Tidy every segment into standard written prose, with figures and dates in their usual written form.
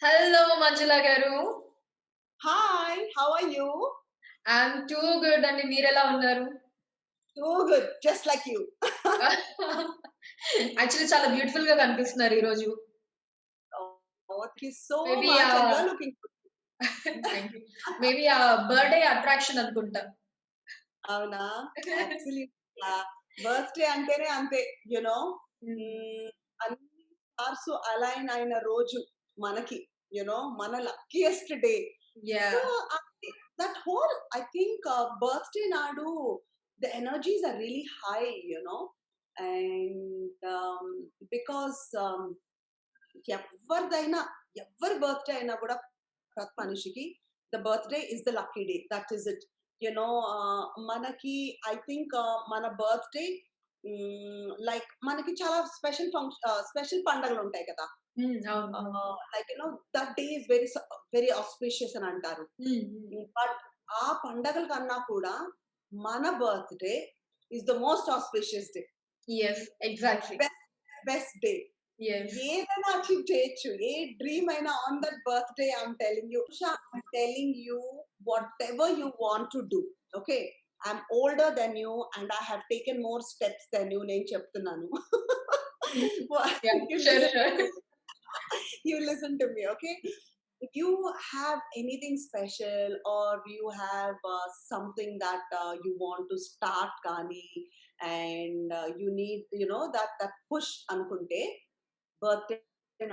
Hello, Manjula garu. Hi, how are you? I'm too good అండి. మీరెలా ఉన్నారు? Too good, just like you. Actually చాలా beautiful గా కనిపిస్తున్నారు ఈరోజు. Oh, thank you so maybe much, and you're looking good. Thank you. Maybe birthday attraction అనుకుంటా. అవునా? Absolutely. Birthday అంటేనే అంతే, you know. హ్మ్. అన్ని స్టార్స్ అలైన్ అయిన రోజు మనకి, మన luckiest day. So, yeah! that whole, I think, birthday నాడు, the energies are really high. And because ఎవరిదైనా ఎవరి బర్త్‌డే అయినా గూడా ప్రతి మనిషికి the birthday is the lucky day. That is it. మనకి ఐ థింక్ మన బర్త్‌డే లైక్ మనకి చాలా స్పెషల్ పండగలుంటాయి కదా! హ్మ్. అవును. అవును. Like that day is very auspicious అని అంటారు. హ్మ్. హ్మ్. బట్ ఆ పండగల కన్నా కూడా మన birthday is the most auspicious day. Yes. Exactly. Best best day. Yes. ఏదైనా అచీవ్ చేయొచ్చు. ఏ డ్రీమ్ అయినా on that birthday I'm telling you whatever you want to do. Okay. I'm older then you and I have taken more steps then you నేను చెప్తున్నాను. Yeah! You sure. Listen sure. you listen to me, okay? If you have anything special or you have something that you want to start kani and you need that push anukunte birthday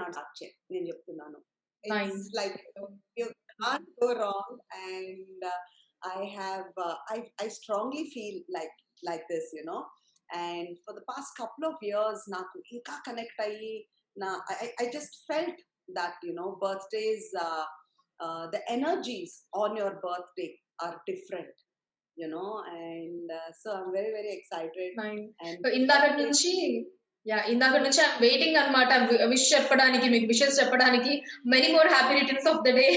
not start నేను చెప్తున్నాను. It's nice. like you can't go wrong and I strongly feel like this. And for the past couple of years నాకు ఇంకా connect అయ్యి I just felt that birthdays the energies on your birthday are different, and so I'm very very excited. Nice. And so ఇందాకటి birthday నుంచి ఇందాకటి నుంచి I'm waiting అన్నమాట. Wish చెప్పడానికి, మీకు విషెస్ చెప్పడానికి. Many more happy returns of the day.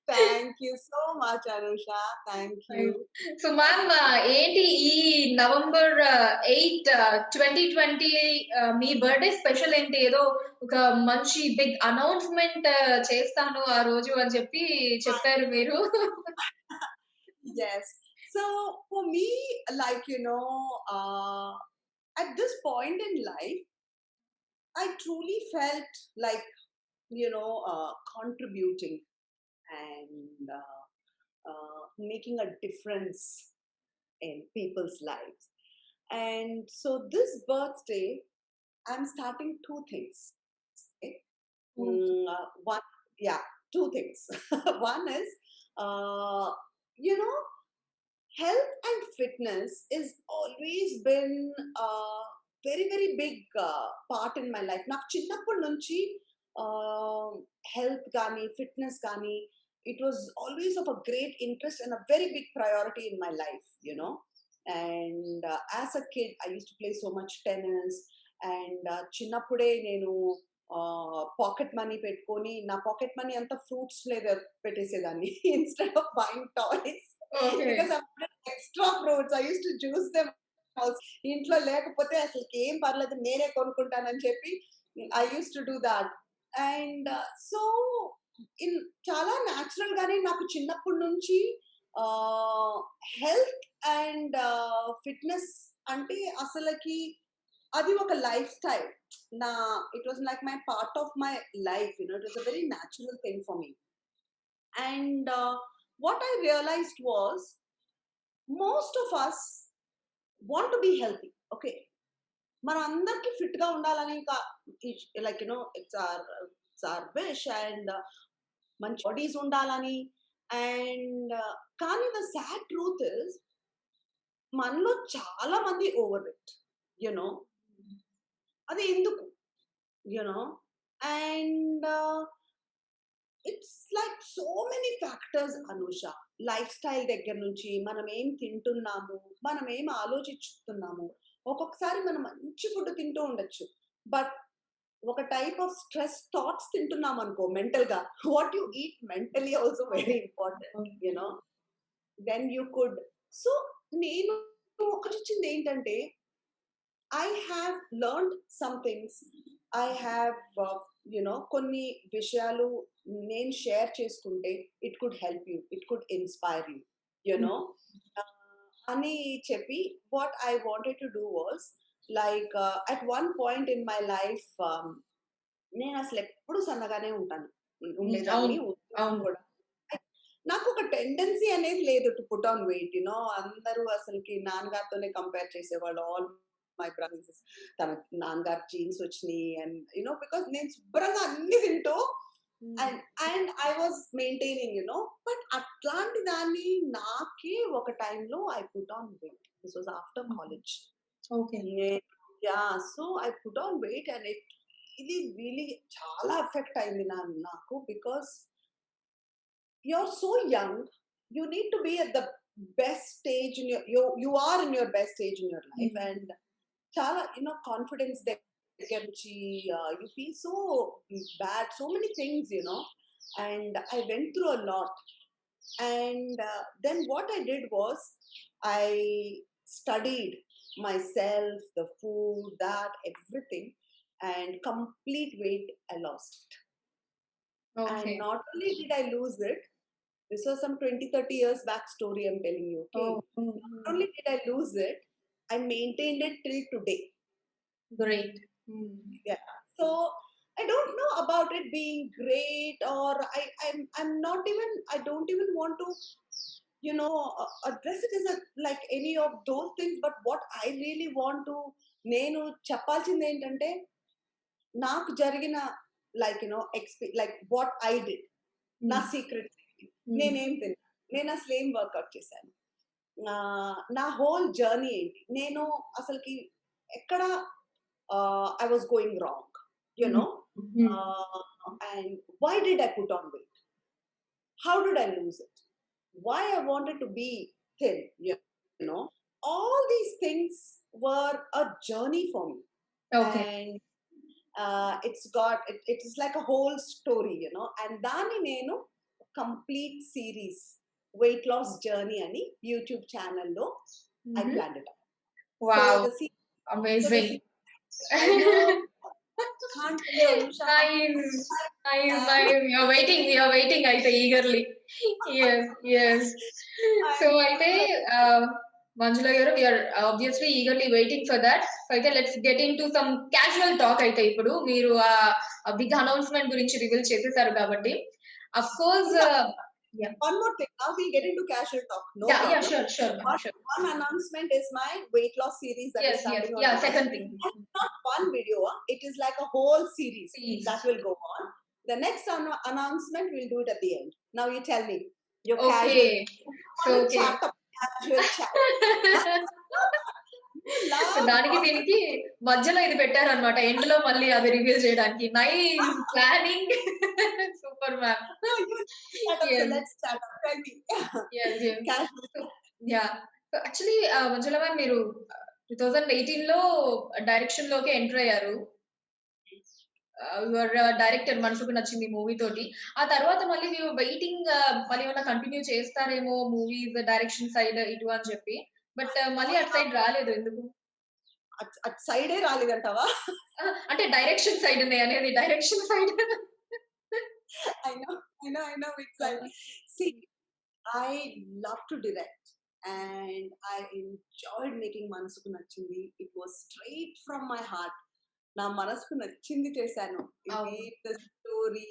thank you so much, Anusha. Thank you. So ma'am, ఏంటి ఈ నవంబర్ 8, 2020 మీ బర్త్‌డే స్పెషల్ ఏంటి? ఏదో ఒక మంచి బిగ్ అనౌన్స్‌మెంట్ చేస్తాను ఆ రోజు అని చెప్పి చెప్పారు మీరు. Yes. So for me, like at this point in life, I truly felt like contributing and making a difference in people's lives. And so this birthday, I'm starting two things. Okay? Okay. One, yeah, two things. One is, uh, you know, health and fitness is always been a very very big part in my life. నాకు చిన్నప్పటి నుంచి health కానీ fitness కానీ it was always of a great interest and a very big priority in my life. And as a kid I used to play so much tennis and చిన్నప్పుడే నేను pocket money పెట్టుకొని నా pocket money అంతా fruits flavour పెట్టేసేదాన్ని instead of buying toys okay. because I wanted extra fruits. I used to juice them also. ఇంట్లో లేకపోతే అసలుకి ఏం పర్లేదు నేనే కొనుక్కుంటానని చెప్పి I use to do that. And so in చాలా న్యాచురల్ గానే నాకు చిన్నప్పటి నుంచి హెల్త్ అండ్ ఫిట్నెస్ అంటే అసలకి అది ఒక లైఫ్ స్టైల్. నా it was like my part of my life. It was a very natural thing for me. And what I realized was most of us want to be healthy. Okay. మనందరికీ fit గా ఉండాలని ఇంకా like it's our wish and మంచి bodies ఉండాలని and కానీ the sad truth is మనలో చాలా మంది ఓవర్ వెయిట్ యునో అది ఎందుకు you know and it's like so many factors అనుష లైఫ్ స్టైల్ దగ్గర నుంచి మనం ఏం తింటున్నాము మనం ఏం ఆలోచిస్తున్నాము ఒక్కొక్కసారి మనం మంచి ఫుడ్ తింటూ ఉండొచ్చు బట్ ఒక టైప్ ఆఫ్ స్ట్రెస్ థాట్స్ తింటున్నాం అనుకో మెంటల్ గా what you eat mentally also very important then you could so నేను ఒకటిచ్చింది ఏంటంటే I have learned some things. I have కొన్ని విషయాలు నేను షేర్ చేసుకుంటే it could help you, it could inspire you, హ్మ్. యునో అని చెప్పి what I wanted to do was like at one point in my life నేను అసలు ఎప్పుడు సన్నగానే ఉంటాను, అవును. ఉండేదాన్ని, ఉంటున్నాను అవును. కూడా. నాకు ఒక టెండెన్సీ అనేది లేదు టు పుట్ ఆన్ వెయిట్. అందరూ అసలుకి నాన్నగారితోనే కంపేర్ చేసేవాళ్ళు. ఆల్ మై బ్రదర్స్ తన నాన్నగారు జీన్స్ వచ్చినాయి అండ్ బికాస్ నేను శుభ్రంగా అన్ని తింటూ హ్మ్. And and I was maintaining but అట్లాంటి దాన్ని నాకే ఒక టైంలో I put on wait. This was after college. Okay. Yeah, so I put on wait and ఇది రియలీ చాలా ఎఫెక్ట్ అయింది నాకు because you're so young, you need to be at the best stage in you are in your best stage in your life, హ్మ్. and chala confidence దగ్గర నుంచి you feel so bad, so many things, and I went through a lot. And then what I did was I studied myself, the food, that everything, and complete weight I lost. And okay. not only did I lose it, this was some 20, 30 years back story I'm telling you, okay? ఓహ్! హ్మ్. Not హ్మ్. only did I lose it, I maintained it till today. Great. హ్మ్. Yeah. So I don't know about it being great, or I'm not even, I don't even want to, address it as like any of those things. But what I really want to, నేను చెప్పాల్సింది ఏంటంటే నాకు జరిగిన like like what I did, నా హ్మ్. Secret హ్మ్. నేనేం తిన్నా, నేను అసలు ఏం వర్కౌట్ చేశాను, నా హోల్ జర్నీ ఏంటి, నేను అసలుకి ఎక్కడ I was going wrong, hmm. Hmm. And why did I put on weight, how did I lose it, why I wanted to be thin, all these things were a journey for me. Okay. And it is like a whole story, and dani nenu complete series weight loss journey ani YouTube channel lo I హుహు. planned it out. So wow! the se- so the amazing. se- I know, can't tell you, Anusha, how nice. I nice. am. Nice. We are waiting అయితే eagerly. Yes. Yes. I so అయితే know. Manjula garu we are obviously eagerly waiting for that. So అయితే let's get into some casual talk అయితే ఇప్పుడు. మీరు ఆ big announcement గురించి reveal చేసేసారు కాబట్టి. Of course Yeah, yeah! one more thing. Now we'll get into casual talk. No yeah! problem. Sure. Sure ma'am. One, sure. one announcement is my weight loss series that is yes. Yes. starting on yeah! tomorrow. Second thing. And not one video, it is like a whole series please. that will go on. The next announcement, we'll do it at the end. Now you tell me, your okay. casual. So I want to okay. chat up, casual chat. You so love దానికి gossip. దీనికి మధ్యలో ఇది పెట్టారన్నమాట. ఎండ్‌లో మళ్ళీ అది reveal చేయడానికి. Nice planning. Super ma'am. You chat up, so yes. let's chat up. Tell me. Yes. Yes. Casual. So yeah! So actually Manjula ma'am మీరు 2018లో డైరెక్షన్‌లోకి ఎంటర్ అయ్యారు. యువర్ డైరెక్టర్ 'మనసుకు నచ్చింది' మూవీ తోటి. ఆ తర్వాత మళ్ళీ మీరు వెయిటింగ్ మళ్ళీ ఏమన్నా కంటిన్యూ చేస్తారేమో మూవీస్ డైరెక్షన్ సైడ్ ఇటు అని చెప్పి. బట్ మళ్ళీ అటు సైడ్ రాలేదు ఎందుకు? అటు సైడే రాలేదంటావా? అంటే డైరెక్షన్ సైడ్ అనేది direction side. I know, I know which side. See, I love to direct and I enjoyed making Manasuku Nachindi. It was straight from my heart. నా మనసుకు నచ్చింది చేశాను. ఇది అవును. the story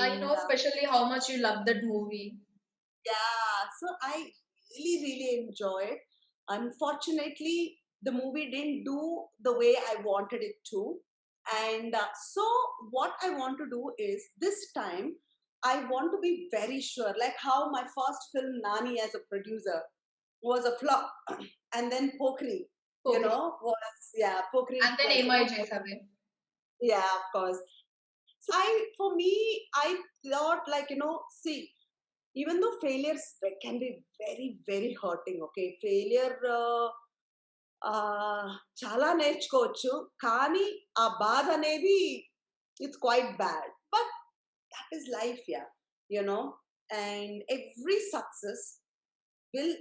I and know specially how much you love that movie. yeah, so I really enjoyed. Unfortunately, the movie didn't do the way I wanted it to. And so, what I want to do is this time, I want to be very sure, like how my first film, Nani, as a producer, was a flop. And then Pokri, okay. was, yeah, Pokri, అంతే like, ఏమై చేసావే. yeah, of course. So for me, I thought, like, see, even though failures can be very, very hurting, okay? Failure, చాలా నేర్చుకోవచ్చు. కానీ ఆ బాధ అనేది it's quite bad. But that is life, yeah. You know and every success will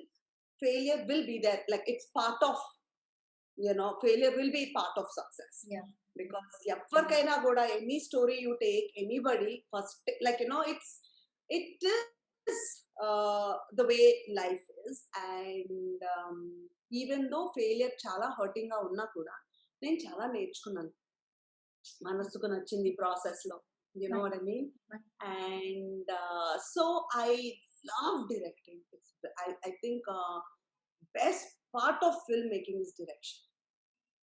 failure will be there, like it's part of, failure will be part of success. Yeah. because ఎవరికైనా కూడా any story you take anybody first, like it is the way life is. And even though failure చాలా hurting గా ఉన్నా కూడా నేను చాలా నేర్చుకున్నాను మనసుకు నచ్చింది ప్రాసెస్ లో, you know what I mean. And so I love directing. I think best part of filmmaking is direction.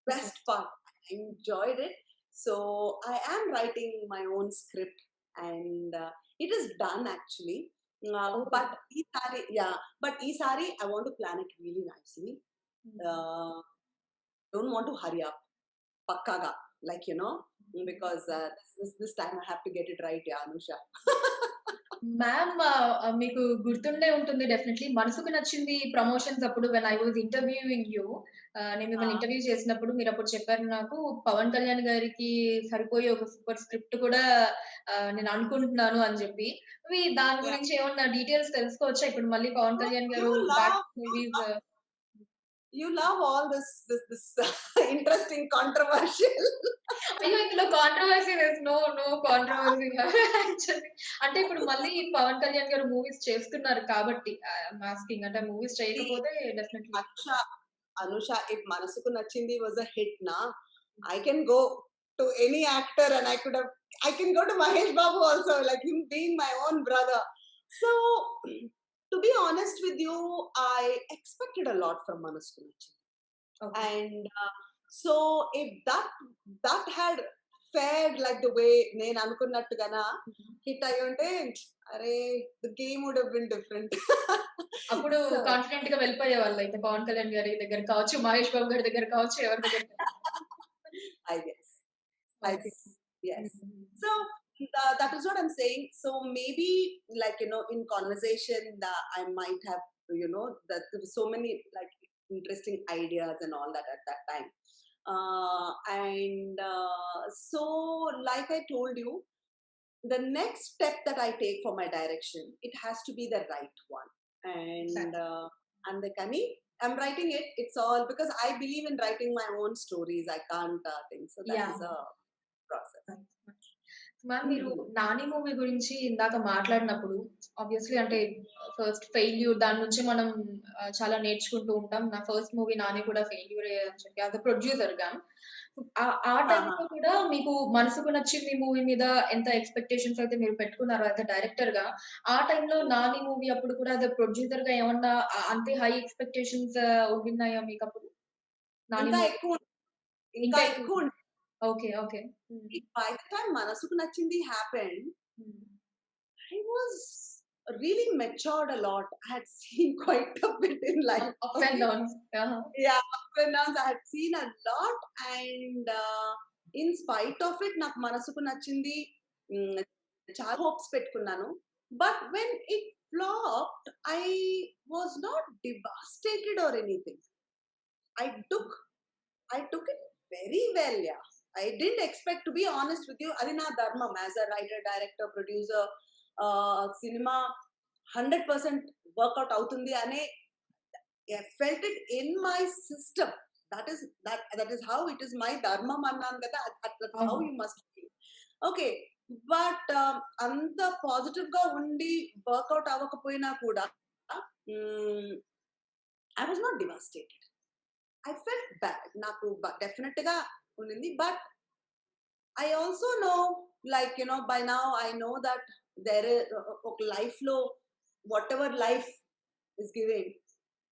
Best part. I enjoyed it. So I am writing my own script, and it is done actually. But Isari, yeah, but Isari, I want to plan it really nicely. Uh, don't want to hurry up. Pakkaga, like because this time I have to get it right, yeah, Anusha. Ma'am మీకు గుర్తుండే ఉంటుంది definitely. 'మనసుకు నచ్చింది' promotions అప్పుడు when I was interviewing you నేను మిమ్మల్ని Ah, interview చేసినప్పుడు మీరప్పుడు చెప్పారు నాకు, 'పవన్ కళ్యాణ్ గారికి సరిపోయే ఒక సూపర్ స్క్రిప్ట్ కూడా నేను అనుకుంటున్నాను' అని చెప్పి. దాని yeah. గురించి ఏమన్నా డీటెయిల్స్ తెలుసుకోవచ్చా? ఇప్పుడు మళ్ళీ పవన్ Oh, కళ్యాణ్ you గారు back love you movies love you love all this interesting controversial. అయ్యో! ఇందులో కాంట్రోవర్సీ నో కాంట్రోవర్సీ యాక్చువల్లీ. అంటే ఇప్పుడు మళ్ళీ పవన్ కళ్యాణ్ గారు మూవీస్ చేస్తున్నారు కాబట్టి ఐయామ్ ఆస్కింగ్ అంటే మూవీస్ See, చేయకపోతే definitely. Anusha, if Manasuku Nachindi was a hit, na, I can go to any actor and I can go to Mahesh Babu also, like him being my own brother. So, to be honest with you, I expected a lot from Manasuku Nachindi. Okay. And so, if that had fared like the way నేను అనుకున్నట్టుగానా hit అయ్యి ఉంటే, అరే the game would have been different. అప్పుడు So, కాన్ఫిడెంట్‌గా వెళ్ళిపోయేవాళ్ళయితే పవన్ కళ్యాణ్ గారి దగ్గర కావచ్చు, మహేష్ బాబు గారి దగ్గర కావచ్చు, ఎవరి దగ్గరికైనా. I guess. I okay. guess. Yes. హ్మ్. So that is what I'm saying. So maybe, like in conversation, that I might have, that there were so many like interesting ideas and all that at that time. And so, like I told you, the next step that I take for my direction, it has to be the right one. And exactly. Andekani, I'm writing it. It's all because I believe in writing my own stories. I can't think. So that is yeah! a process. Ma'am మీరు Hmm. 'Nani' movie గురించి ఇందాక మాట్లాడినప్పుడు obviously అంటే first failure దాని నుంచి మనం చాలా నేర్చుకుంటూ ఉంటాం. నా ఫస్ట్ మూవీ 'నాని' కూడా ఫెయిల్యూరే అని చెప్పి యాస్ ఎ ప్రొడ్యూసర్‌గా. ఆ Uh-huh. టైమ్‌లో కూడా మీకు 'మనసుకు నచ్చింది' మూవీ మీద ఎంత ఎక్స్‌పెక్టేషన్స్ అయితే మీరు పెట్టుకున్నారో యాస్ ఎ డైరెక్టర్‌గా, ఆ టైమ్‌లో 'నాని' మూవీ అప్పుడు కూడా యాస్ ఎ ప్రొడ్యూసర్‌గా ఏమన్నా అంతే హై ఎక్స్‌పెక్టేషన్స్ ఉండిన్నాయా మీకప్పుడు? 'నాని' ఇంకా మూవీ ఎక్కువ ఇంకా ఇంకా ఎక్కువ ఎక్కువ ఓకే. ఓకే. హ్మ్. by the time Manasuku Nachindi happened, హ్మ్. I was really matured a lot. I had seen quite a bit in life. Ups and Okay. Downs. ఆహా! Yeah, ups and downs. I had seen a lot, and in spite of it, నాకు మనసుకు నచ్చింది. mm, చాలా hopes పెట్టుకున్నాను. But when it flopped, I was not devastated or anything. I took I took it very well, yeah. I didn't expect, to be honest with you, అది నా ధర్మం as a writer, director, producer, సినిమా 100% work out అవుతుంది అనే I felt it in my system. That is how it is my dharma అన్నాను కదా. That's how అవును. you must feel. Okay, but అంత పాజిటివ్ గా ఉండి వర్కౌట్ అవ్వకపోయినా కూడా I was not devastated. I felt bad. నాకు డెఫినెట్ గా ఉండింది. But I also know, like by now I know that there is ఒక లైఫ్ లో whatever life is giving,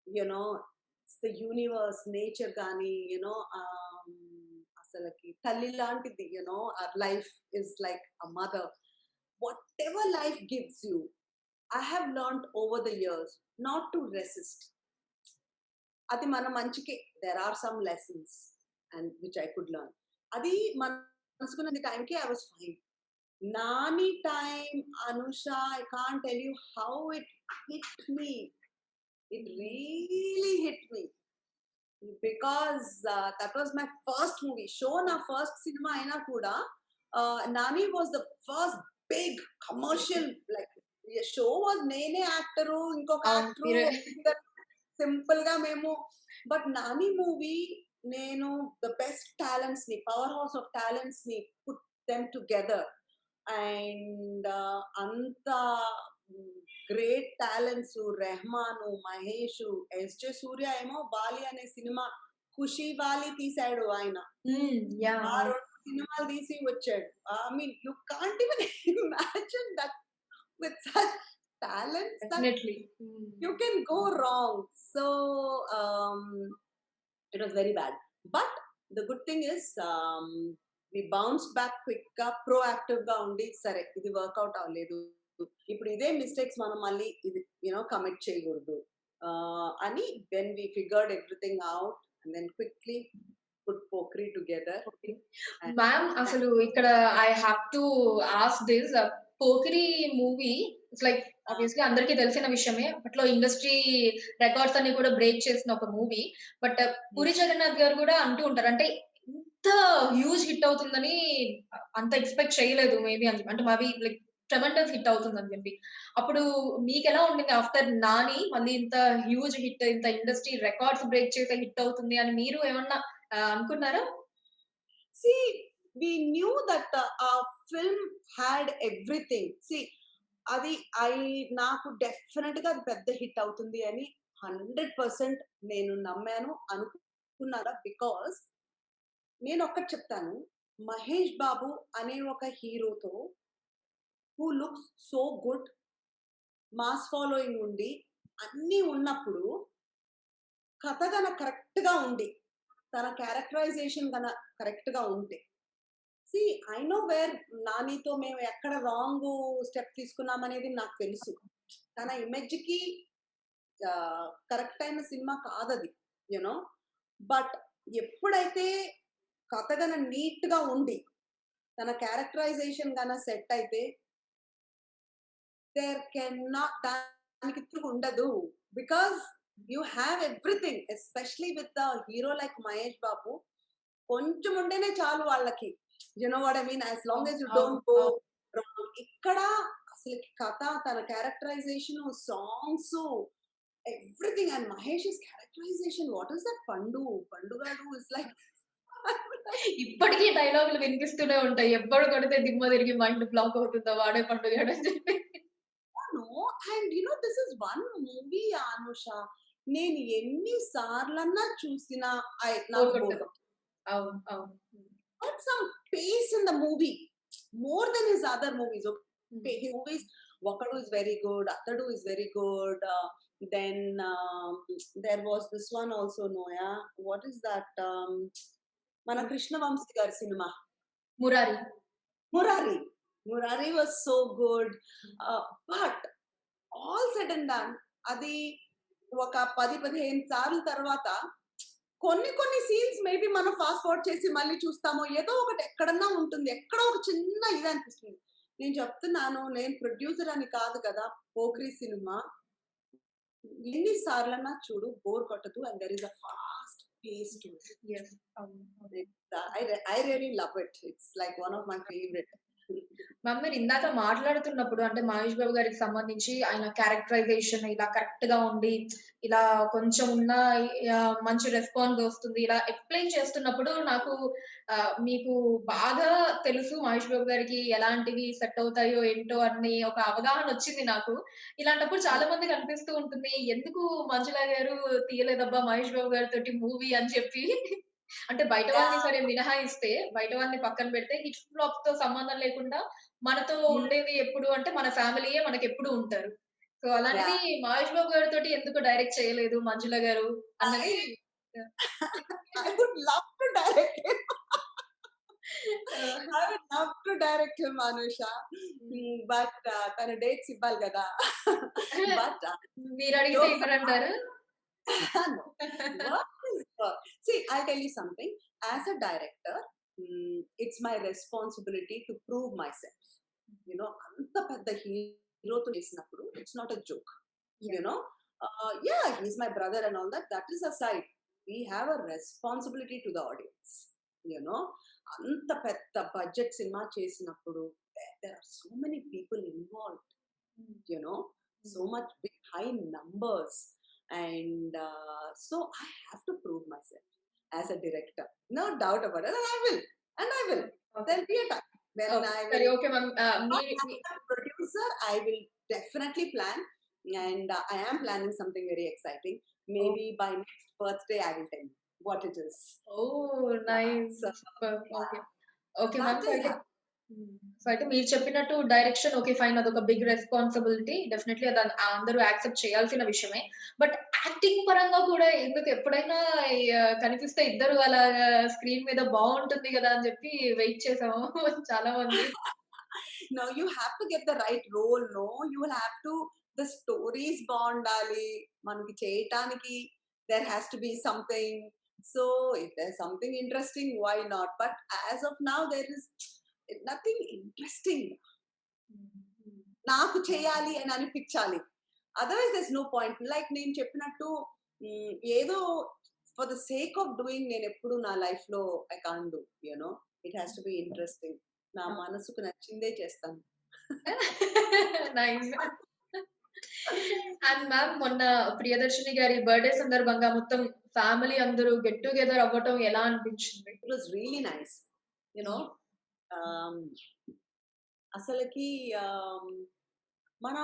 it's the universe, nature గాని, అసలకి తల్లి లాంటిది, our life is like a mother. Whatever life gives you, I have learned over the years not to resist. అది మన మంచికే. There are some lessons and which I could learn. అది మనసుకున్న టైంకి I was fine. Nani time, Anusha, I can't tell you how it hit me. It really hit me because that was my first movie. Show na first cinema aina kuda. Nani was the first big commercial, like show was nene actor ఇంకొక అవును. actor మీరే simple గా మేము. But Nani movie నేను the best talents ని, power house of talents ని put them together. And అంత great talents, Rahman, Mahesh, SJ Surya ఏమో బాలి అనే సినిమా, ఖుషి వాలి తీశాడు ఆయన. యా ఆ 2 సినిమాలు తీసి వచ్చాడు. I mean you can't even imagine that with such talents that definitely. you can go wrong. So um, it was very bad. But the good thing is we bounced back quick గా proactive గా ఉండి సరే ఇది work out అవ్వలేదు, ఇప్పుడు ఇదే mistakes మనం మళ్ళీ ఇది కమిట్ చేయకూడదు అని then we figured everything out and then quickly put Pokri together. Okay. And ma'am అసలు ఇక్కడ I have to ask this. Pokiri movie it's like obviously అందరికీ తెలిసిన విషయమే. అప్పట్లో ఇండస్ట్రీ రికార్డ్స్ అన్ని కూడా బ్రేక్ చేసిన ఒక మూవీ. బట్ పూరి జగన్నాథ్ గారు కూడా అంటూ ఉంటారు. అంటే ఇంత హ్యూజ్ హిట్ అవుతుందని అంత ఎక్స్‌పెక్ట్ చేయలేదు మేబీ అని చెప్పి. అంటే మావి లైక్ ట్రెమెండస్ హిట్ అవుతుందని చెప్పి. అప్పుడు మీకెలా ఉండింది ఆఫ్టర్ 'నాని' మళ్ళీ ఇంత హ్యూజ్ హిట్, ఇంత ఇండస్ట్రీ రికార్డ్స్ బ్రేక్ చేసే హిట్ అవుతుంది అని మీరు ఏమన్నా అనుకున్నారా? see, we knew that our film had everything. See, అది నాకు డెఫినెట్ గా అది పెద్ద హిట్ అవుతుంది అని 100% నేను నమ్మాను, అనుకున్నారా. బికాస్ నేను ఒక్కటి చెప్తాను, మహేష్ బాబు అనే ఒక హీరోతో who looks so good, mass following ఉండి అన్నీ ఉన్నప్పుడు కథ గన కరెక్ట్ గా ఉండి తన క్యారెక్టరైజేషన్ గన కరెక్ట్ గా ఉంటే, సి ఐ నో వేర్ నానితో మేము ఎక్కడ రాంగ్ స్టెప్ తీసుకున్నామనేది నాకు తెలుసు. తన ఇమేజ్ కి కరెక్ట్ అయిన సినిమా కాదది, యునో. బట్ ఎప్పుడైతే కథ గన నీట్ గా ఉండి తన క్యారెక్టరైజేషన్ గన సెట్ అయితే దేర్ కెన్ నాట్, దానికి తిరుగు ఉండదు. Because you have everything, especially with the hero like Mahesh Babu. కొంచెం ఉంటేనే చాలు వాళ్ళకి, you know what I mean, as long as you don't go wrong. ఇక్కడ అసలు కథ, తన characterization, songs, everything. And Mahesh characterization, what is that పండుగాడు ఇస్ లైక్ ఇప్పటికీ డైలాగులు వినిపిస్తూనే ఉంటాయి. ఎవ్వడు కొడితే దిమ్మ తిరిగి మైండ్ బ్లాక్ అవుతుందా వాడే పండుగాడు అని చెప్పి. And you know this is one movie Anusha, నేను ఎన్ని సార్లన్నా చూసినా నాకు బోర్ బోర్. కొట్టదు. అవును. అవును. But some pace in the movie more than his other movies. Okay, his movies, Wakadu is very good, Atadu is very good. Then there was this one also, Noya. What is that? Mana Krishna Vamsi gar cinema. Murari. Murari. Murari was so good. But all said and done, అది ఒక 10-15 సార్లు తర్వాత కొన్ని scenes maybe మనం fast forward చేసి మళ్ళీ చూస్తామో, ఏదో ఒకటి ఎక్కడన్నా ఉంటుంది, ఎక్కడో ఒక చిన్న ఇది అనిపిస్తుంది. నేను చెప్తున్నాను, నేను ప్రొడ్యూసర్ అని కాదు కదా. పోఖ్రీ సినిమా ఎన్ని సార్లన్నా చూడు, బోర్ కొట్టదు. And there is a fast pace to it. Yes. అవును. అవును. I really love it. It's like one of my favorite. Ma'am మీరు ఇందాక మాట్లాడుతున్నప్పుడు అంటే మహేష్ బాబు గారికి సంబంధించి ఆయన క్యారెక్టరైజేషన్ ఇలా కరెక్ట్ గా ఉండి ఇలా కొంచెం ఉన్న మంచి రెస్పాన్స్ వస్తుంది ఇలా ఎక్స్ప్లెయిన్ చేస్తున్నప్పుడు నాకు మీకు బాగా తెలుసు మహేష్ బాబు గారికి ఎలాంటివి సెట్ అవుతాయో ఏంటో అని ఒక అవగాహన వచ్చింది నాకు. ఇలాంటప్పుడు చాలా మందికి అనిపిస్తూ ఉంటుంది, ఎందుకు మంజుల గారు తీయలేదబ్బా మహేష్ బాబు గారితోటి మూవీ అని చెప్పి. అంటే బయట వాళ్ళని Yeah. సరే మినహాయిస్తే, బయట వాళ్ళని పక్కన పెడితే హిట్స్ ఫ్లాప్స్ తో సంబంధం లేకుండా మనతో ఉండేది ఎప్పుడు అంటే మన ఫ్యామిలీయే మనకెప్పుడు ఉంటారు. సో అలాంటిది Yeah. మహేష్ బాబు గారితోటి ఎందుకు డైరెక్ట్ చేయలేదు మంజుల గారు అన్నది. I would love to direct him. ఆహ్, I would love to direct him, Anusha. But తన డేట్స్ ఇవ్వాలి కదా. But మీరు అడిగితే jokes ఇవ్వరంటారు. no. Work is work. See, I'll tell you something. As a director, it's my responsibility to prove myself. You know, అంత పెద్ద హీరోతో చేసినప్పుడు it's not a joke. You know, yeah, he's my brother and all that. That is aside. We have a responsibility to the audience. You know, అంత పెద్ద budget cinema చేసినప్పుడు there are so many people involved. You know, so much big high numbers. And so I have to prove myself. as a director. No doubt about it. And I will. And I will. Okay. There'll be a time when okay. I సరే. will, okay ma'am. Me not me as a producer, I will definitely plan. And I am planning something very exciting. Oh! Maybe by next birthday, I will tell you what it is. Oh! Nice. So, super. Okay. Okay that ma'am. So is అయితే happening. So అయితే మీరు చెప్పినట్టు direction okay fine. అదొక big responsibility. Definitely అది అందరూ accept చేయాల్సిన విషయమే. But acting పరంగా కూడా ఎందుకు ఎప్పుడైనా కనిపిస్తే ఇద్దరు అలాగా స్క్రీన్ మీద బావుంటుంది గదా! అని చెప్పి వెయిట్ చేసాము చాలా మంది. No, you have to get the right role. No, you will have to. The stories బాగుండాలి. మనకి చేయటానికి there has to be something. So if there's something interesting, why not? But as of now, there is nothing interesting. నాకు చేయాలి అని అనిపించాలి. Otherwise there's no point. Like నేను చెప్పినట్టు ఏదో for the sake of doing నేను ఎప్పుడు నా లైఫ్ లో I can't do. You know it has to be interesting. నా మనసుకు నచ్చిందే చేస్తాను. నైస్. అండ్ మ్యామ్ మొన్న ప్రియదర్శిని గారి బర్త్‌డే సందర్భంగా మొత్తం ఫ్యామిలీ అందరూ గెట్ టుగెదర్ అవ్వటం ఎలా అనిపించింది? It was really nice. You know అసలకి మన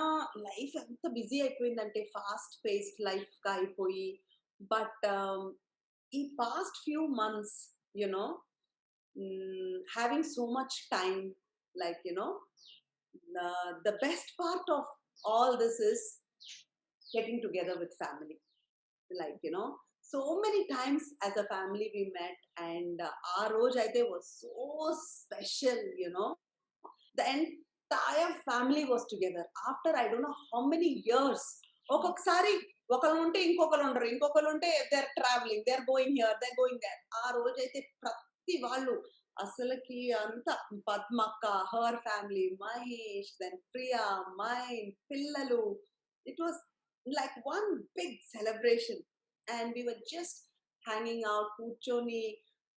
లైఫ్ ఎంత బిజీ అయిపోయిందంటే ఫాస్ట్ పేస్డ్ లైఫ్ గా అయిపోయి, బట్ ఈ past few months you know having so much time, like the best part of all this is getting together with family, like so many times as a family we met, and our roj aithe was so special. The entire family was together after I don't know how many years. ఒక్కొక్కసారి ఒకళ్ళు ఉంటే ఇంకొకరు ఉండరు, ఇంకొకరు ఉంటే they're traveling, they're going here, they're going there. ఆ రోజైతే ప్రతి వాళ్ళు అసలుకి అంత పద్మక్క, her family, Mahesh, then Priya, mine, పిల్లలు, it was like one big celebration. And we were just hanging out, కూర్చొని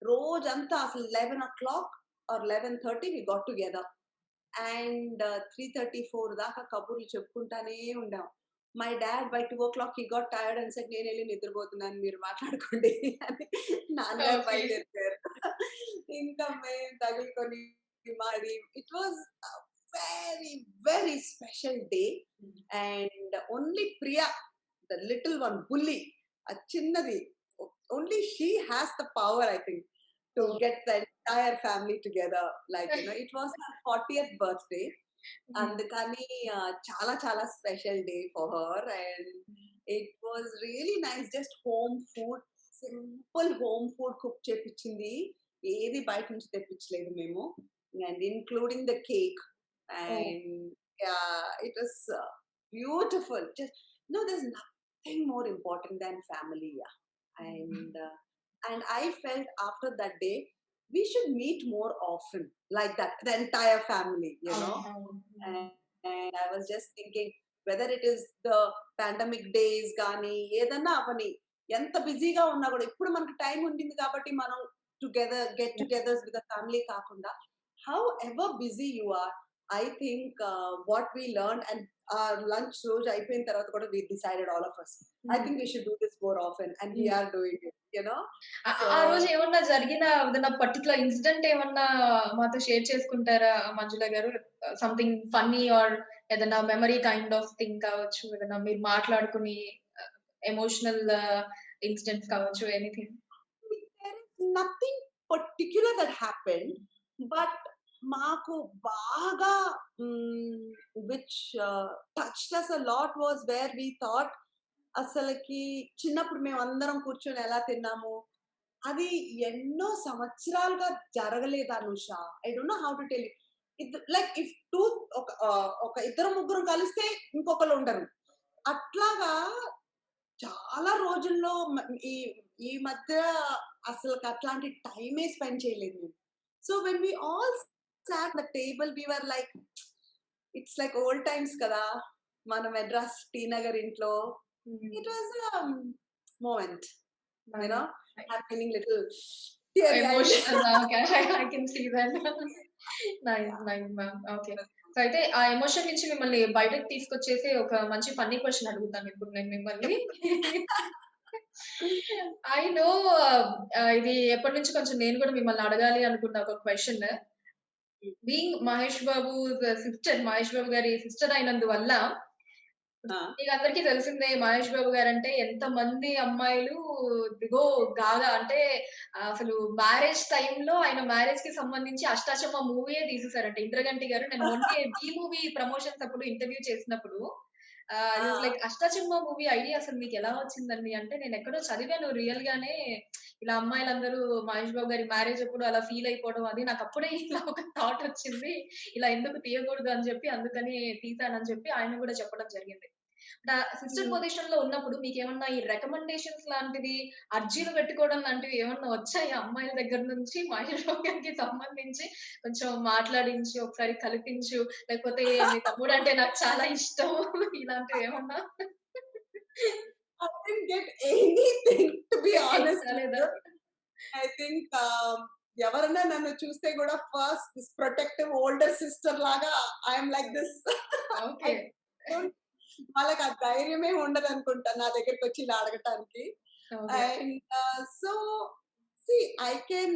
రోజంతా అసలు 11 o'clock or 11:30 we got together. And 3:34 దాకా కబుర్లు చెప్పుకుంటానే ఉండాం. My dad by 2 o'clock he got tired and said, నేను వెళ్ళి నిద్రపోతున్నాను, మీరు మాట్లాడుకోండి అని నాన్నగారు ఓకే. బయలుదేరిపోయారు. ఇంకా మేము తగులుకొని మాడి, it was very very special day. And only Priya, the little one, bully, a chinnadi, only she has the power, I think, to get the entire family together. Like it was her 40th birthday, అందుకని చాలా చాలా special day for her. And it was really nice. Just home food, simple home food cook చేపించింది, ఏది బయట నుంచి తెప్పించలేదు మేము. And including the cake. And yeah, it was beautiful. Just there's nothing more important than family. Yeah. And I felt after that day we should meet more often, like that, the entire family. And I was just thinking, whether it is the pandemic days గానీ ఏదన్నా అవని, ఎంత బిజీగా ఉన్నా కూడా ఇప్పుడు మనకు time ఉండింది కాబట్టి మనం together get togethers with the family కాకుండా, however busy you are, I think what we learned, and our lunch రోజు అయిపోయిన తర్వాత కూడా we decided, all of us, I think we should do this more often, and we are doing it. ఆ రోజు ఏమన్నా జరిగిన ఏదైనా particular incident ఏమన్నా మాతో షేర్ చేసుకుంటారా మంజుల గారు? సంథింగ్ ఫన్నీ ఆర్ ఏదైనా మెమరీ కైండ్ ఆఫ్ థింగ్ కావచ్చు, ఏదైనా మీరు మాట్లాడుకుని ఎమోషనల్ ఇన్సిడెంట్స్ కావచ్చు, anything. There is nothing particular that happened, but మాకు బాగా which touched us a lot was where we thought, అసలకి చిన్నప్పుడు మేము అందరం కూర్చొని ఎలా తిన్నాము, అది ఎన్నో సంవత్సరాలుగా జరగలేదు Anusha. I don't know how to tell you. Like if two ఒక ఇద్దరు ముగ్గురు కలిస్తే ఇంకొకరు ఉండరు, అట్లాగా చాలా రోజుల్లో ఈ ఈ మధ్య అసలు అట్లాంటి టైమే స్పెండ్ చేయలేదు మేము. So when we all sat the table, we were like, it's like old times kada, మన మెడ్రాస్ టీ నగర్ ఇంట్లో. It was a moment, I'm feeling little emotional. Okay, I can see that. Nice ma'am. Okay. So అయితే ఆ emotion నుంచి మిమ్మల్ని బయటకు తీసుకొచ్చేసి ఒక మంచి ఫన్నీ క్వెషన్ అడుగుతాను ఇప్పుడు నేను మిమ్మల్ని. ఐ నో ఇది ఎప్పటినుంచో కొంచెం నేను కూడా మిమ్మల్ని అడగాలి అనుకున్న ఒక క్వెషన్. బీయింగ్ మహేష్ బాబు గారి సిస్టర్ అయినందువల్ల ఆ! మీకందరికీ తెలిసిందే 'మహేష్ బాబు' గారంటే ఎంతమంది అమ్మాయిలు దిగో గాగా అంటే అసలు మ్యారేజ్ టైమ్‌లో ఆయన మ్యారేజ్‌కి సంబంధించి 'అష్టాచమ్మా' మూవీయే తీసేసారంట. 'ఇంద్రగంటి' గారు నేను మొన్నే 'వి' మూవీ ప్రమోషన్స్ అప్పుడు ఇంటర్వ్యూ చేసినప్పుడు హి వాస్ ఆ! లైక్ 'అష్టాచమ్మా' మూవీ ఐడియా అసలు మీకెలా వచ్చిందండి? అంటే నేనెక్కడో చదివాను రియల్‌గానే ఇలా అమ్మాయిలందరూ 'మహేష్ బాబు' గారి మ్యారేజ్ అప్పుడు అలా ఫీల్ అయిపోవడం అది నాకప్పుడే ఇలా ఒక థాట్ వచ్చింది. ఇలా ఎందుకు తీయకూడదు అని చెప్పి అందుకని తీశానని చెప్పి ఆయన గూడా చెప్పడం జరిగింది. సిస్టర్ హ్మ్. పొజిషన్‌లో ఉన్నప్పుడు మీకేమన్నా ఈ రికమెండేషన్స్ లాంటిది, అర్జీలు పెట్టుకోవడం లాంటివి ఏమన్నా వచ్చాయా అమ్మాయిల దగ్గర నుంచి? మహేష్ బాబు గారికి సంబంధించి కొంచెం మాట్లాడించి, ఒకసారి కలిపించు, లేకపోతే మీ తమ్ముడంటే నాకు చాలా ఇష్టం ఇలాంటివేమన్నా? I didn't get anything to be honest with రాలేదా? you. I think ఎవరన్నా నన్ను చూస్తే గూడా first this protective older sister లాగా I'm like this. I okay. Don't వాళ్ళకి ఆ ధైర్యమే ఉండదనుకుంటా నా దగ్గరకొచ్చి ఇలా అడగటానికి. Okay. And so see I can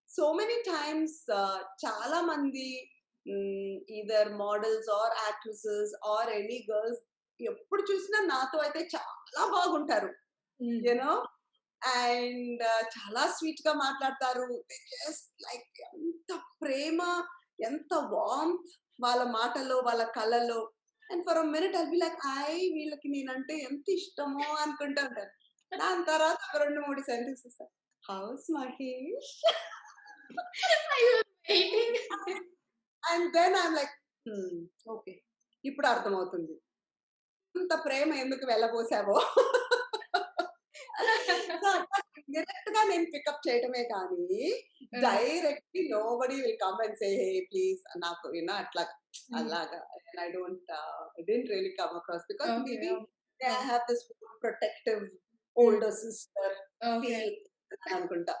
so many times చాలా మంది either models or actresses or any girls ఎప్పుడు చూసినా నాతో అయితే చాలా బాగుంటారు. హ్మ్. యు నో అండ్ చాలా స్వీట్ గా మాట్లాడతారు. జస్ట్ లైక్ ఎంత ప్రేమ, ఎంత వార్మ్త్ వాళ్ళ మాటల్లో, వాళ్ళ కళ్ళల్లో. And for a minute I'll be like వీళ్ళకి నేనంటే ఎంత ఇష్టమో అనుకుంటా ఉంటాను. దాని తర్వాత ఒక 2, 3 sentences how's Mahesh I was waiting. And then I'm like okay. ఇప్పుడు అర్థమవుతుంది. ఇంత ప్రేమ ఎందుకు వెళ్ళబోసావో. సో, అట్లా డైరెక్ట్‌గా నేను పికప్ చేయటమే కానీ, hmm. Directly nobody will come and say hey please నాకు అట్లా హ్మ్. అలాగా I don't didn't really come across because okay. Maybe okay. I okay. Have this protective hmm. Older sister okay. Feel అని అనుకుంటా.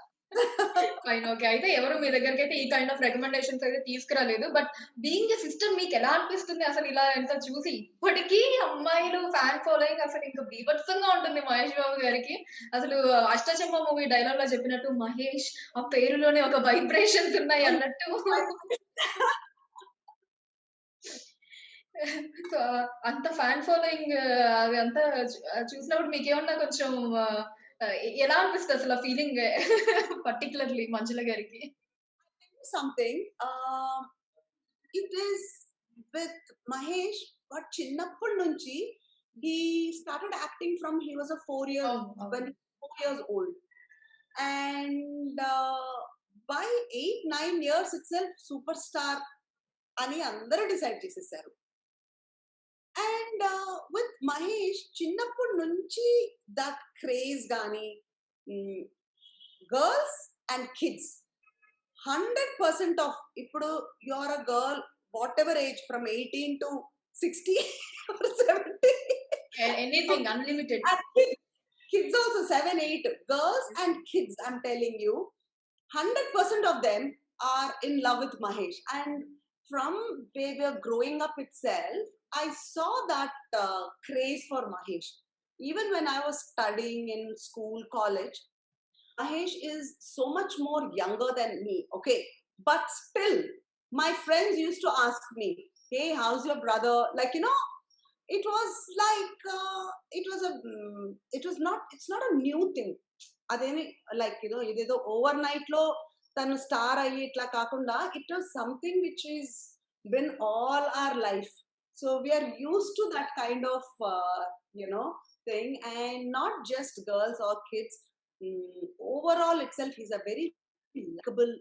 Fine. Okay. అయితే ఎవరు మీ దగ్గరికైతే ఈ kind of recommendations అయితే తీసుకురాలేదు. బట్ బీయింగ్ ఎ సిస్టర్ మీకెలా అనిపిస్తుంది అసలు ఇలా ఇంత చూసి? ఇప్పటికి అమ్మాయిలు ఫ్యాన్ ఫాలోయింగ్ అసలు ఇంక బీభత్సంగా ఉంటుంది మహేష్ బాబు గారికి. అసలు 'అష్టచమ్మ' మూవీ డైలాగ్‌లో చెప్పినట్టు మహేష్ ఆ పేరులోనే ఒక వైబ్రేషన్స్ ఉన్నాయి అన్నట్టు. సో, అంత ఫ్యాన్ ఫాలోయింగ్ అదంతా చూసినప్పుడు మీకేమన్నా కొంచెం ఆహ్, ఆహ్, ఎలా అనిపిస్తది అసలు ఆ ఫీలింగ్ పర్టిక్యులర్‌లీ మంజుల గారికి? Something it is with Mahesh but చిన్నప్పటి నుంచి he started acting from he was a 4 year అవును. when అవును. 4 years old and by 8, 9 years itself superstar అని అందరూ డిసైడ్ చేసేసారు. అండ్ విత్ మహేష్ చిన్నప్పటి నుంచి దట్ క్రేజ్ గాని గర్ల్స్ అండ్ కిడ్స్ 100% ఆఫ్ ఇప్పుడు you are a girl whatever age from 18 to 60 or 70 anything unlimited. and kids also 7 8 girls and kids I'm telling you 100% of them are in love with Mahesh. And from they were growing up itself, I saw that craze for Mahesh. Even when I was studying in school, college, Mahesh is so much more younger than me, okay? But still, my friends used to ask me, hey, how's your brother? Like, it was like, it's not a new thing. అదేమి like ఇదేదో overnight లో తను star అయ్యి ఇట్లా కాకుండా it was something which is been all our life so we're use to that kind of you know thing and not just girls or kids overall itself is a very likable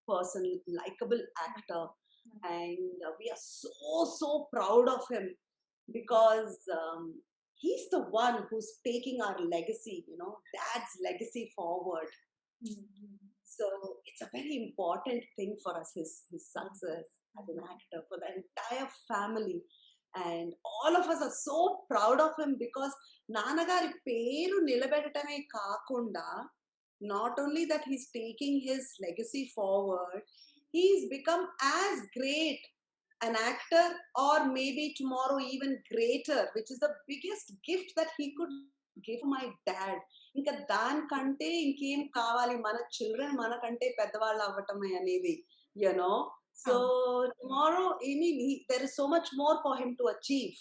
person, likable actor, and we are so proud of him because he's the one who's taking our legacy, dad's legacy forward. So it's a very important thing for us, his success as an actor, for the entire family. And all of us are so proud of him because నాన్నగారి పేరు నిలబెట్టడమే కాకుండా not only that he's taking his legacy forward, he's become as great an actor or maybe tomorrow even greater, which is the biggest gift that he could give my dad. ఇంకా దానికంటే ఇంకేం కావాలి, మన children మనకంటే పెద్దవాళ్ళు అవ్వటమే అనేది, you know. So అవును. Tomorrow I mean there is so much more for him to achieve.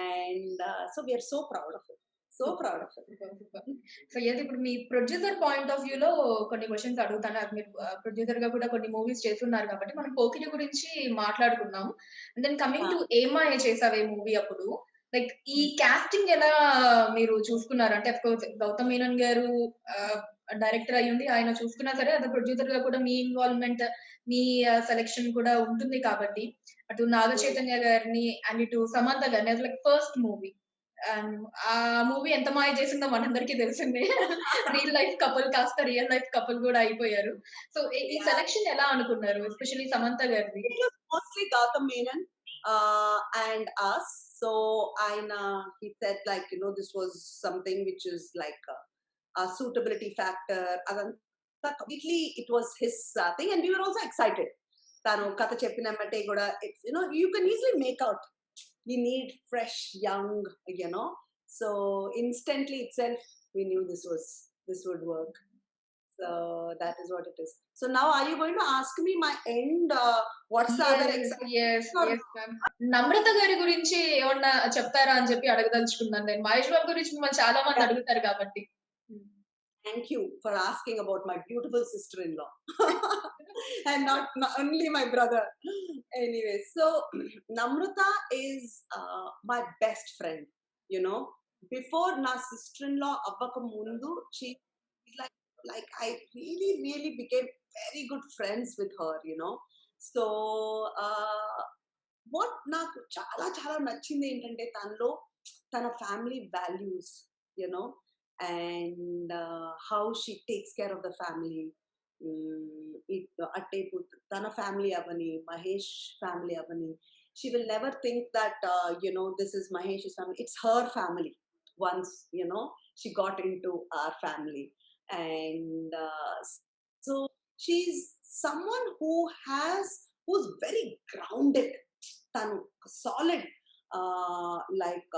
And so we're so proud of him. So super. Proud of him. Super. Super. So ఏది ఇప్పుడు మీ producer point of వ్యూలో కొన్ని questions అడుగుతాను. అది మీరు ప్రొడ్యూసర్‌గా కూడా కొన్ని మూవీస్ చేసున్నారు కాబట్టి మనం 'పోకిరి' గురించి మాట్లాడుకున్నాం. And then coming to 'Ye Maaya Chesave' movie అప్పుడు లైక్ ఈ కాస్టింగ్ ఎలా మీరు చూసుకున్నారు? అంటే ఆఫ్ కోర్స్ 'గౌతమ్ మీనన్' గారు ఆహ్, డైరెక్టర్ అయ్యుండి ఆయన చూసుకున్నా సరే యాస్ ఎ ప్రొడ్యూసర్‌గా కూడా మీ ఇన్వాల్వ్‌మెంట్, మీ సెలక్షన్ కూడా ఉంటుంది కాబట్టి అటు నాగ చైతన్య గారిని అండ్ ఇటు సమంత గారిని as like first movie. And ఆ మూవీ ఎంత మాయ చేసిందో మనందరికీ తెలిసిందే. రియల్ లైఫ్ కపుల్ కాస్త రియల్ లైఫ్ కపుల్ గూడా అయిపోయారు. సో ఈ సెలక్షన్ ఎలా అనుకున్నారు? ఎస్పెషల్లీ సమంత గారిది. It was mostly Gautam Menon and us. So he said like, you know, this was something which is like a suitability factor. Adantha completely, it was his thing, and we were also excited. Tanu katha cheppinamante kuda, it's, you know, you can easily make out. We need fresh, young, you know. So instantly itself, we knew this would work. So that is what it is. So now, are you going to ask me my end? What's the other exciting? Yes. Or yes ma'am. Namrata గారి గురించి ఏమన్నా చెప్తారా అని చెప్పి అడగదలుచుకున్నాను నేను. మహేష్ బాబు గురించి మిమ్మల్ని చాలా మంది yeah, అడుగుతారు కాబట్టి. thank you for asking about my beautiful sister-in-law, and not only my brother. Anyway, so Namrata is my best friend. You know, before na sister-in-law avvaka mundu, she is like I really became very good friends with her. You know, so what నాకు చాలా చాలా నచ్చింది ఏంటంటే తనలో తన family values, you know, and how she takes care of the family. అట్టే తన family Avani, Mahesh family Avani, she will never think that you know, this is Mahesh's family, it's her family. Once, you know, she got into our family, and so she's someone who's very grounded. తను solid like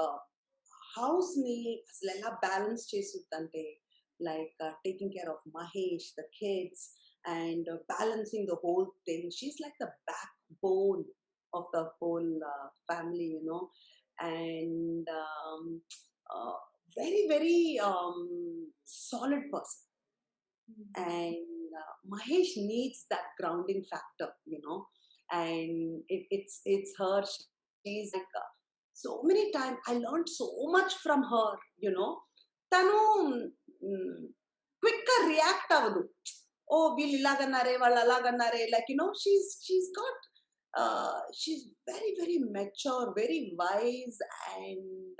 house ని అసలు ఎలా balance చేస్తుందంటే, like taking care of Mahesh, the kids, and balancing the whole thing. She is like the backbone of the whole family, you know. And very very solid person. And Mahesh needs that grounding factor, you know. And it's her. She's like so many times I learned so much from her, you know. Tanu quick గా react avadu. Oh, వీళ్ళు ఇలాగన్నారే, వాళ్ళు అలాగన్నారే, like, you know, she's got she's very very mature, very wise, and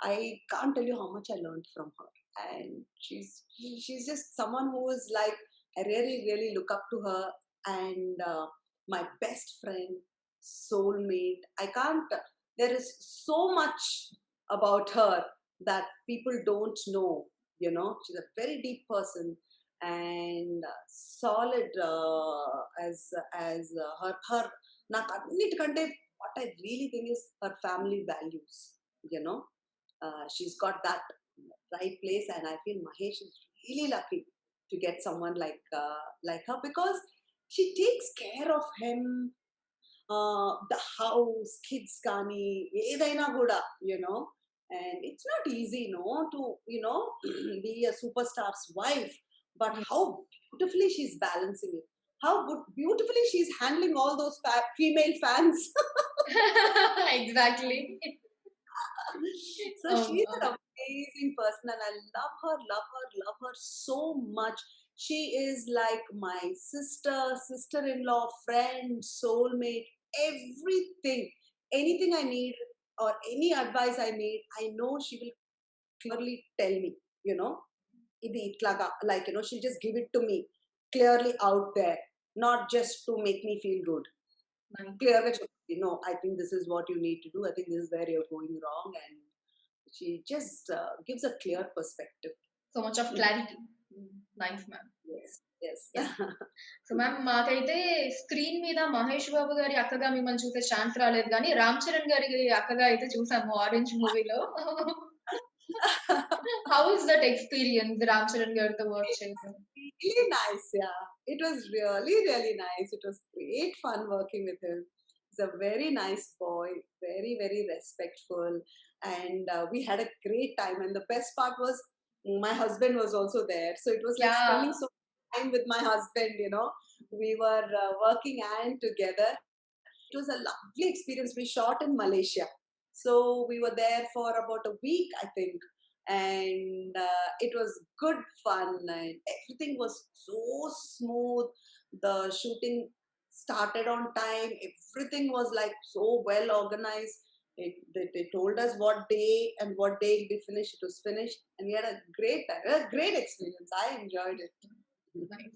I can't tell you how much I learned from her. And she's just someone who is like, I really look up to her. And my best friend, soulmate. I can't. There is so much about her that people don't know. You know, she's a very deep person, and solid as her. నాకు అన్నిటికంటే what I really think is her family values. You know, she's got that right place, and I feel Mahesh is really lucky to get someone like her, because she takes care of him, the house, kids kani, edaina kuda, you know. And it's not easy, no, to, you know, be a superstar's wife, but how beautifully she's balancing it, how beautifully she's handling all those female fans. Exactly. So she's an amazing person, and I love her so much. She is like my sister-in-law, friend, soulmate, everything. Anything I need or any advice I need, I know she will clearly tell me, you know. Idi itlaga, like, you know, she'll just give it to me clearly out there, not just to make me feel good. Clearly, you know, I think this is what you need to do. I think this is where you're going wrong, and she just gives a clear perspective. So much of clarity. Nice ma'am. Yes. So ma'am మాకైతే screen మీద మహేష్ బాబు గారి అక్కగా మిమ్మల్ని చూసే chance రాలేదు గానీ, రామ్ చరణ్ గారి అక్కగా అయితే చూసాము 'ఆరెంజ్' మూవీలో. How was that experience, Ram Charan గారితో వర్క్ It చేయడం? was really nice, yeah. It was really, really nice. It was great fun working with him. He's a very nice boy, very, very respectful, and we had a great time. And the best part was my husband was also there, so it was like Yeah. spending so much time with my husband. We were working and together. It was a lovely experience. We shot in Malaysia. So we were there for about a week, I think. And it was good fun. And everything was so smooth. The shooting started on time. Everything was like so well organized. They told us what day and what day it'll be finished. It was finished. And we had a great time, a great experience. I enjoyed it. Nice.